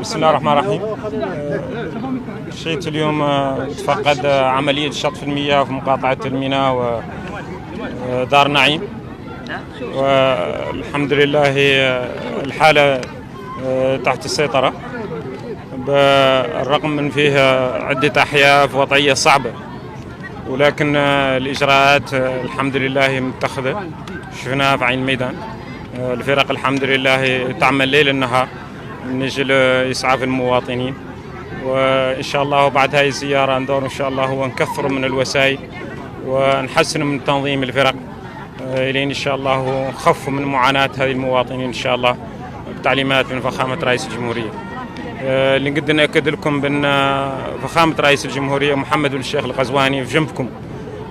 بسم الله الرحمن الرحيم. مشيت اليوم تفقد عملية شطف المياه في مقاطعة الميناء ودار نعيم، والحمد لله هي الحالة تحت السيطرة، بالرغم من فيها عدة أحياء في وضعية صعبة، ولكن الإجراءات الحمد لله متخذة، شفناها في عين الميدان. الفرق الحمد لله تعمل ليل النهار من أجل إسعاف المواطنين، وإن شاء الله بعد هاي الزيارة ندور إن شاء الله هو نكثر من الوسائل ونحسن من تنظيم الفرق إلين إن شاء الله نخف من معاناة هذه المواطنين إن شاء الله بتعليمات من فخامة رئيس الجمهورية. اللي نقدر نأكد لكم بأن فخامة رئيس الجمهورية محمد بن الشيخ الغزواني في جنبكم،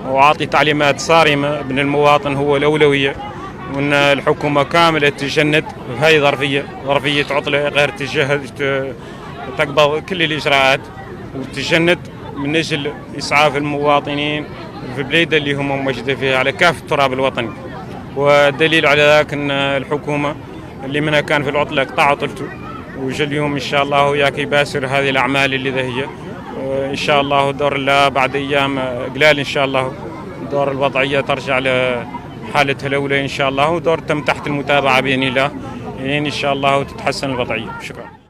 وعاطي تعليمات صارمة بأن المواطن هو الأولوية، وأن الحكومة كاملة تجند في هذه ظرفية عطلة غير تقبض كل الإجراءات وتجند من أجل إسعاف المواطنين في البلاد اللي هم موجودين فيها على كافة التراب الوطني. والدليل على ذلك أن الحكومة اللي منها كان في العطلة قطع عطلته، وجا اليوم إن شاء الله وياك يباشر هذه الأعمال اللي ذا هي إن شاء الله دور الله بعد أيام قلال إن شاء الله دور الوضعية ترجع لحالتها الأولى إن شاء الله، ودور تم تحت المتابعة بإذن الله إن شاء الله وتتحسن الوضعية. شكرا.